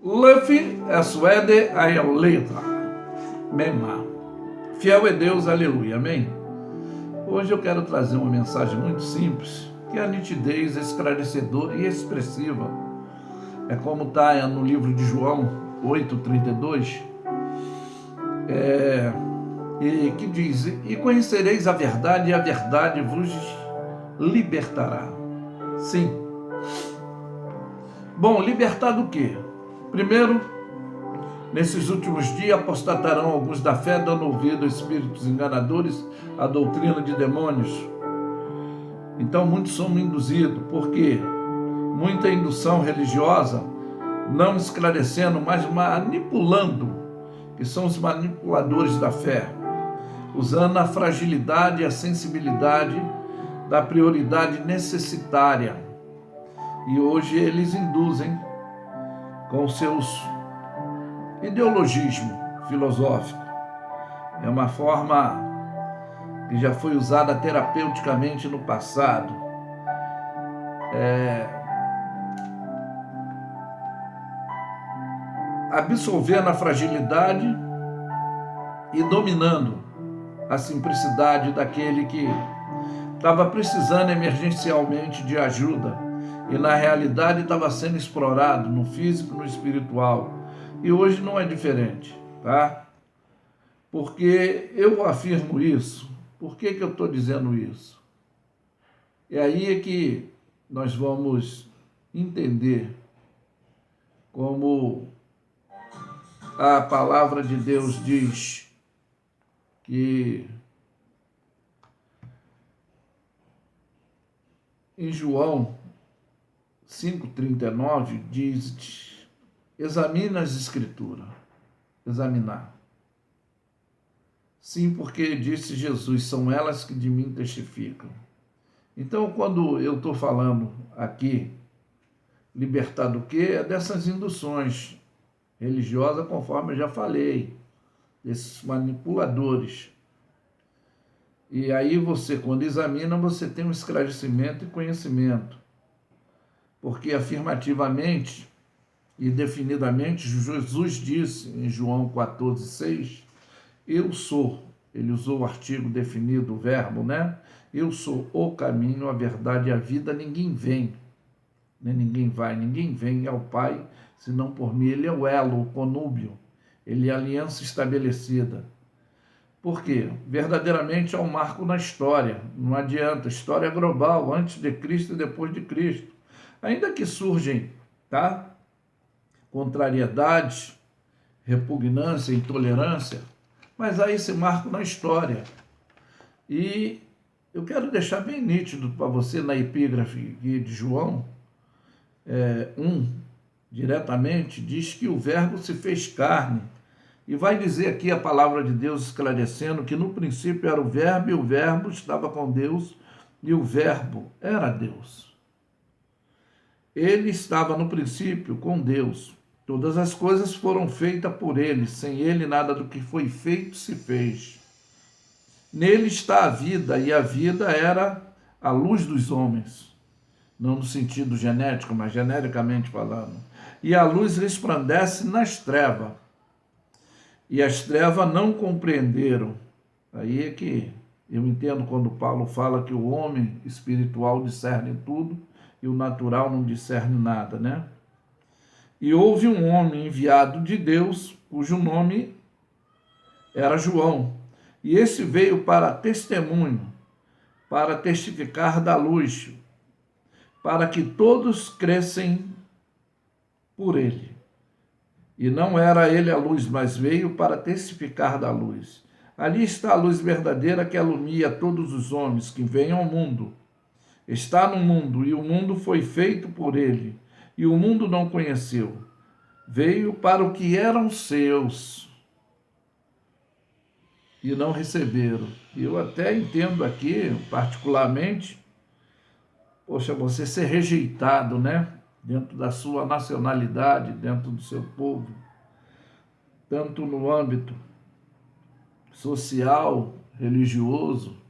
Luffy é suede a letra. Mema. Fiel é Deus, aleluia, amém? Hoje eu quero trazer uma mensagem muito simples, que é a nitidez esclarecedora e expressiva. É como está no livro de João 8,32, que diz: E conhecereis a verdade, e a verdade vos libertará. Sim. Bom, libertar do quê? Primeiro, nesses últimos dias apostatarão alguns da fé, dando ouvido a espíritos enganadores, a doutrina de demônios. Então muitos são induzidos, porque muita indução religiosa, não esclarecendo, mas manipulando, que são os manipuladores da fé, usando a fragilidade e a sensibilidade da prioridade necessitária. E hoje eles induzem com seus ideologismo filosófico. É uma forma que já foi usada terapeuticamente no passado. Absolvendo a fragilidade e dominando a simplicidade daquele que estava precisando emergencialmente de ajuda e na realidade estava sendo explorado no físico e no espiritual. E hoje não é diferente, tá? Porque eu afirmo isso. Por que eu estou dizendo isso? E aí é que nós vamos entender como a palavra de Deus diz que em João 5,39 diz: examina as escrituras, examinar. Sim, porque disse Jesus, são elas que de mim testificam. Então, quando eu estou falando aqui, libertar do quê? É dessas induções religiosas, conforme eu já falei, desses manipuladores. E aí você, quando examina, você tem um esclarecimento e conhecimento. Porque afirmativamente e definidamente, Jesus disse em João 14,6, eu sou, ele usou o artigo definido, o verbo, né? Eu sou o caminho, a verdade e a vida, ninguém vem, nem ninguém vai, ninguém vem ao Pai, senão por mim. Ele é o elo, o conúbio, ele é a aliança estabelecida. Por quê? Verdadeiramente é um marco na história, não adianta, história global, antes de Cristo e depois de Cristo. Ainda que surgem, tá? Contrariedades, repugnância, intolerância, mas há esse marco na história. E eu quero deixar bem nítido para você na epígrafe de João 1, diretamente, diz que o verbo se fez carne. E vai dizer aqui a palavra de Deus esclarecendo que no princípio era o verbo e o verbo estava com Deus e o verbo era Deus. Ele estava no princípio com Deus. Todas as coisas foram feitas por ele, sem ele nada do que foi feito se fez. Nele está a vida, e a vida era a luz dos homens. Não no sentido genético, mas genericamente falando. E a luz resplandece nas trevas. E as trevas não compreenderam. Aí é que eu entendo quando Paulo fala que o homem espiritual discerne tudo e o natural não discerne nada, né? E houve um homem enviado de Deus, cujo nome era João. E esse veio para testemunho, para testificar da luz, para que todos crescem por ele. E não era ele a luz, mas veio para testificar da luz. Ali está a luz verdadeira que alumia todos os homens que vêm ao mundo. Está no mundo, e o mundo foi feito por ele, e o mundo não conheceu. Veio para o que eram seus, e não receberam. E eu até entendo aqui, particularmente, poxa, você ser rejeitado, né? Dentro da sua nacionalidade, dentro do seu povo, tanto no âmbito social, religioso,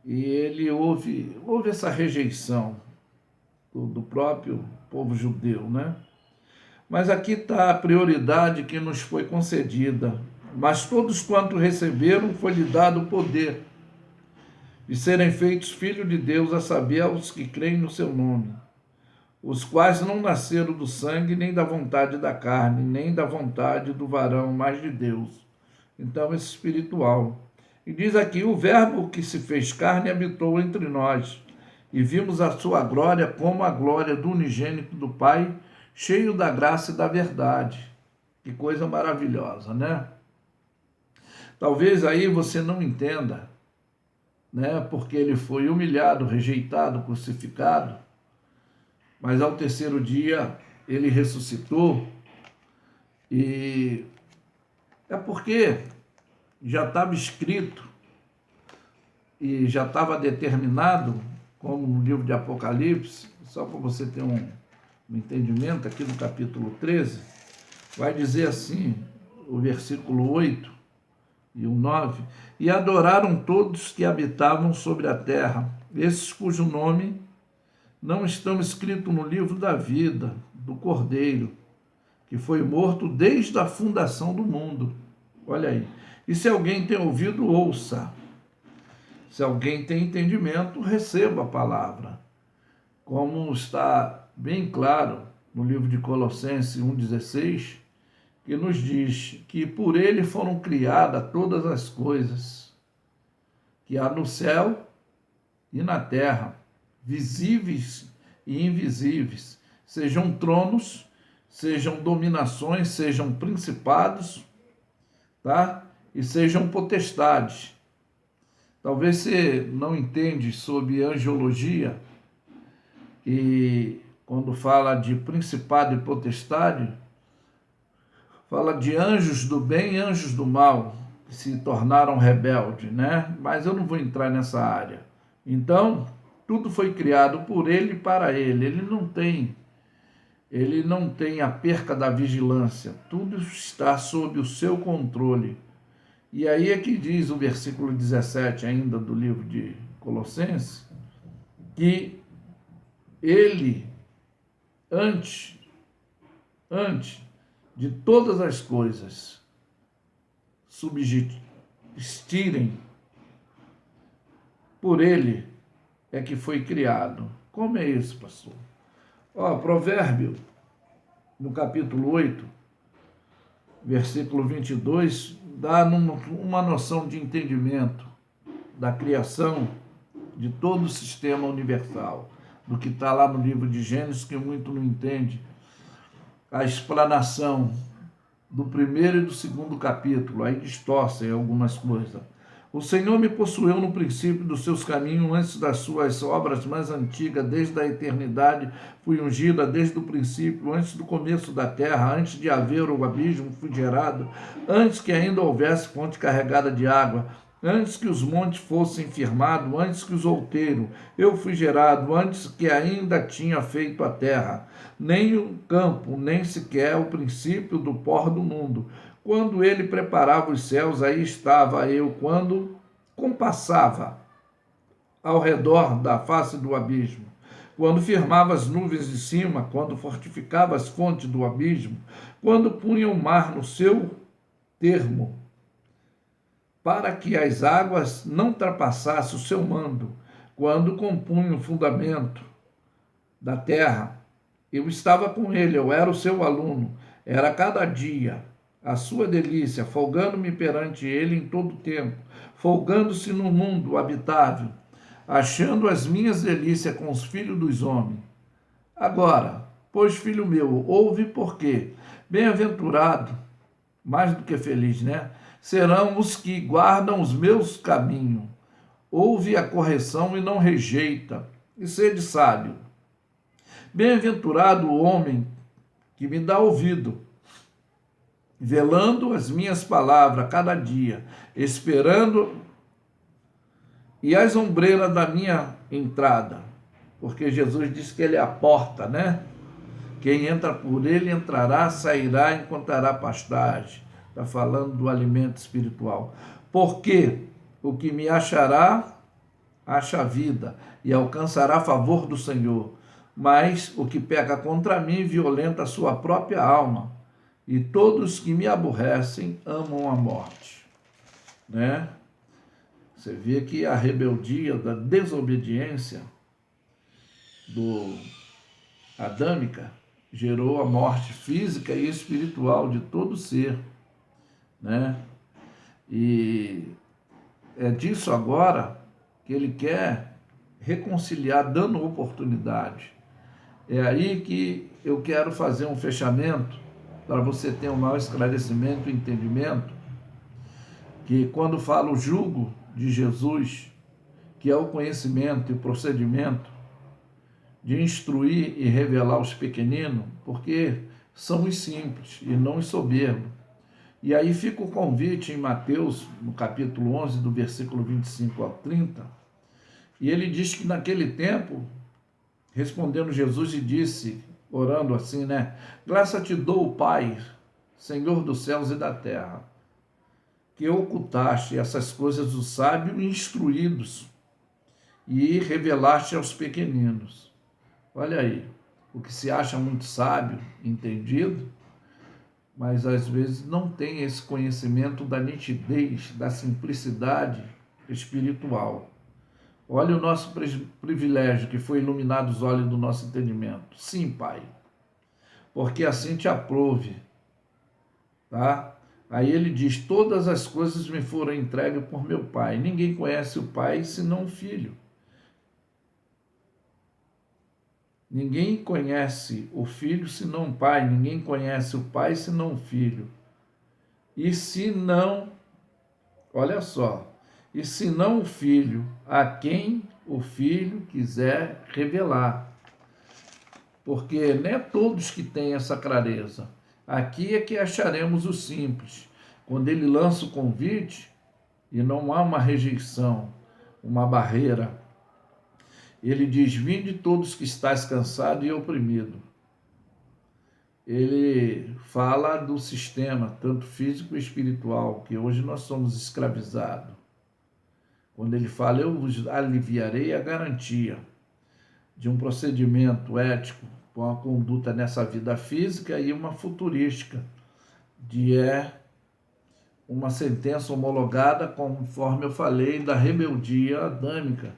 e ele houve essa rejeição do próprio povo judeu, né? Mas aqui está a prioridade que nos foi concedida. Mas todos quanto receberam, foi-lhe dado o poder de serem feitos filhos de Deus, a saber, aos que creem no seu nome, os quais não nasceram do sangue, nem da vontade da carne, nem da vontade do varão, mas de Deus. Então, esse espiritual. E diz aqui, o verbo que se fez carne habitou entre nós, e vimos a sua glória como a glória do unigênito do Pai, cheio da graça e da verdade. Que coisa maravilhosa, né? Talvez aí você não entenda, né? Porque ele foi humilhado, rejeitado, crucificado, mas ao terceiro dia ele ressuscitou, e é porque já estava escrito e já estava determinado, como no livro de Apocalipse, só para você ter um entendimento, aqui no capítulo 13, vai dizer assim, o versículo 8 e o 9, e adoraram todos que habitavam sobre a terra, esses cujo nome não estão escritos no livro da vida do Cordeiro, que foi morto desde a fundação do mundo. Olha aí. E se alguém tem ouvido, ouça. Se alguém tem entendimento, receba a palavra. Como está bem claro no livro de Colossenses 1,16, que nos diz que por ele foram criadas todas as coisas que há no céu e na terra, visíveis e invisíveis, sejam tronos, sejam dominações, sejam principados, tá? E sejam potestades. Talvez você não entende sobre angiologia, e quando fala de principado e potestade, fala de anjos do bem e anjos do mal, que se tornaram rebeldes, né? Mas eu não vou entrar nessa área. Então, tudo foi criado por ele e para ele. Ele não tem a perca da vigilância. Tudo está sob o seu controle. E aí é que diz o versículo 17 ainda do livro de Colossenses, que ele, antes de todas as coisas subsistirem, por ele é que foi criado. Como é isso, pastor? Provérbio, no capítulo 8, versículo 22, dá uma noção de entendimento da criação de todo o sistema universal, do que está lá no livro de Gênesis, que muito não entende, a explanação do primeiro e do segundo capítulo, aí distorcem algumas coisas. O Senhor me possuiu no princípio dos seus caminhos, antes das suas obras mais antigas, desde a eternidade fui ungida, desde o princípio, antes do começo da terra, antes de haver o abismo fui gerado, antes que ainda houvesse fonte carregada de água, antes que os montes fossem firmados, antes que os outeiros, eu fui gerado, antes que ainda tinha feito a terra, nem o campo, nem sequer o princípio do pó do mundo. Quando ele preparava os céus, aí estava eu, quando compassava ao redor da face do abismo, quando firmava as nuvens de cima, quando fortificava as fontes do abismo, quando punha o mar no seu termo, para que as águas não ultrapassassem o seu mando, quando compunha o fundamento da terra. Eu estava com ele, eu era o seu aluno, era cada dia a sua delícia, folgando-me perante ele em todo o tempo, folgando-se no mundo habitável, achando as minhas delícias com os filhos dos homens. Agora, pois, filho meu, ouve porque, bem-aventurado, mais do que feliz, né? Serão os que guardam os meus caminhos. Ouve a correção e não rejeita, e sede sábio. Bem-aventurado o homem que me dá ouvido, velando as minhas palavras cada dia, esperando e as ombreiras da minha entrada. Porque Jesus disse que ele é a porta, né? Quem entra por ele entrará, sairá, encontrará pastagem. Está falando do alimento espiritual. Porque o que me achará, acha vida, e alcançará favor do Senhor. mas o que peca contra mim violenta a sua própria alma, e todos que me aborrecem amam a morte. Né? Você vê que a rebeldia, da desobediência adâmica gerou a morte física e espiritual de todo ser, né? E é disso agora que ele quer reconciliar, dando oportunidade. É aí que eu quero fazer um fechamento para você ter um maior esclarecimento e entendimento, que quando falo o jugo de Jesus, que é o conhecimento e o procedimento de instruir e revelar os pequeninos, porque são os simples e não os soberbos. E aí fica o convite em Mateus, no capítulo 11, do versículo 25 ao 30, e ele diz que naquele tempo, respondendo Jesus, e disse, orando assim, né? Graça te dou, Pai, Senhor dos céus e da terra, que ocultaste essas coisas dos sábios e instruídos e revelaste aos pequeninos. Olha aí, o que se acha muito sábio, entendido, mas às vezes não tem esse conhecimento da nitidez, da simplicidade espiritual. Olha o nosso privilégio, que foi iluminado os olhos do nosso entendimento. Sim, Pai, porque assim te aprove, tá? Aí ele diz, todas as coisas me foram entregues por meu Pai. Ninguém conhece o Pai senão o Filho. Ninguém conhece o Filho senão o Pai. Ninguém conhece o Pai senão o Filho. E se não, olha só, e se não o Filho, a quem o Filho quiser revelar. Porque não é todos que têm essa clareza. Aqui é que acharemos o simples. Quando ele lança o convite, e não há uma rejeição, uma barreira, ele diz, vinde todos que estáis cansados e oprimidos. Ele fala do sistema, tanto físico e espiritual, que hoje nós somos escravizados. Quando ele fala, eu vos aliviarei a garantia de um procedimento ético com a conduta nessa vida física e uma futurística, de uma sentença homologada, conforme eu falei, da rebeldia adâmica,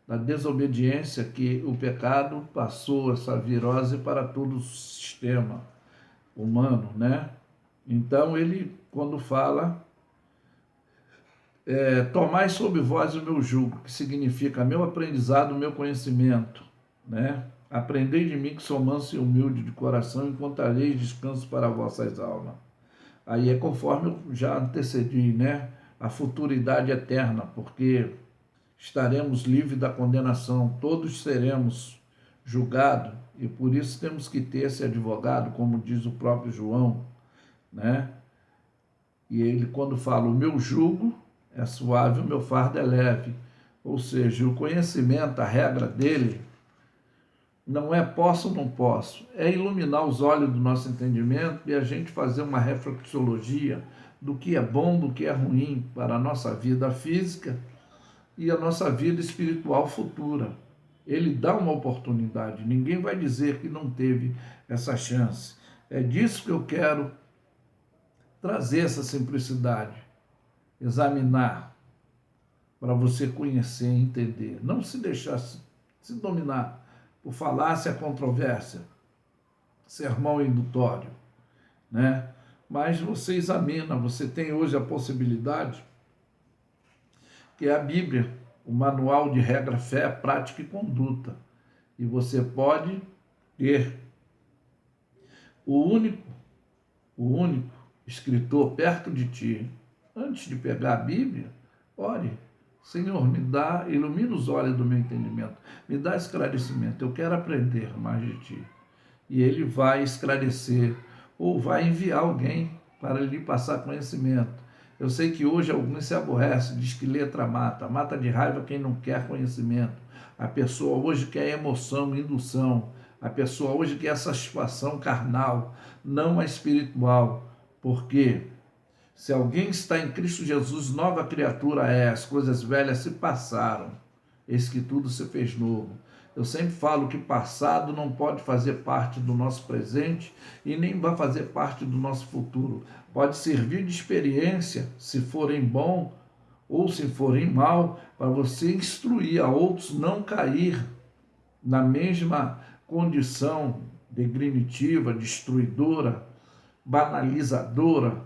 da desobediência, que o pecado passou essa virose para todo o sistema humano, né? Então ele, quando fala, tomai sobre vós o meu jugo, que significa meu aprendizado, meu conhecimento, né? Aprendei de mim que sou manso e humilde de coração, encontrareis descanso para vossas almas. Aí é conforme eu já antecedi, né? A futuridade eterna, porque estaremos livres da condenação, todos seremos julgados, e por isso temos que ter esse advogado, como diz o próprio João, né? E ele, quando fala, o meu jugo é suave, o meu fardo é leve. Ou seja, o conhecimento, a regra dele, não é posso ou não posso, é iluminar os olhos do nosso entendimento e a gente fazer uma reflexologia do que é bom, do que é ruim para a nossa vida física e a nossa vida espiritual futura. Ele dá uma oportunidade, ninguém vai dizer que não teve essa chance. É disso que eu quero trazer essa simplicidade, examinar, para você conhecer e entender. Não se deixar se dominar por falácia, controvérsia, sermão indutório, né? Mas você examina, você tem hoje a possibilidade, que é a Bíblia, o manual de regra, fé, prática e conduta. E você pode ter o único escritor perto de ti. Antes de pegar a Bíblia, ore, Senhor, me dá, ilumina os olhos do meu entendimento, me dá esclarecimento, eu quero aprender mais de ti. E ele vai esclarecer, ou vai enviar alguém para lhe passar conhecimento. Eu sei que hoje alguns se aborrecem, diz que letra mata, mata de raiva quem não quer conhecimento. A pessoa hoje quer emoção, indução, a pessoa hoje quer satisfação carnal, não a espiritual. Por quê? Se alguém está em Cristo Jesus, nova criatura é, as coisas velhas se passaram, eis que tudo se fez novo. Eu sempre falo que passado não pode fazer parte do nosso presente e nem vai fazer parte do nosso futuro. Pode servir de experiência, se forem bom ou se forem mal, para você instruir a outros não cair na mesma condição degrinitiva, destruidora, banalizadora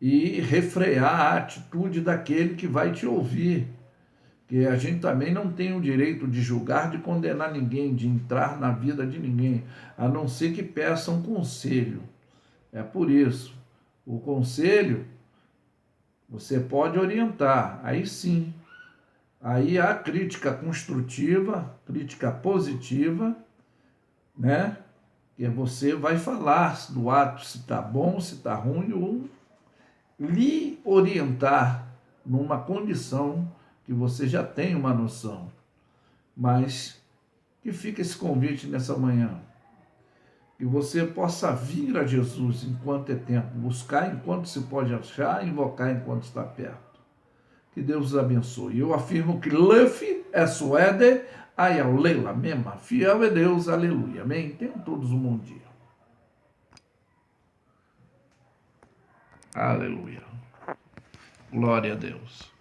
e refrear a atitude daquele que vai te ouvir. Que a gente também não tem o direito de julgar, de condenar ninguém, de entrar na vida de ninguém, a não ser que peça um conselho. É por isso, o conselho você pode orientar, aí sim. Aí há crítica construtiva, crítica positiva, né? Que você vai falar do ato se está bom, se está ruim, ou lhe orientar numa condição que você já tem uma noção. Mas que fica esse convite nessa manhã. Que você possa vir a Jesus enquanto é tempo, buscar enquanto se pode achar, invocar enquanto está perto. Que Deus os abençoe. Eu afirmo que Luffy é suede, aí ao leila mesma, fiel é Deus, aleluia. Amém? Tenham todos um bom dia. Aleluia. Glória a Deus.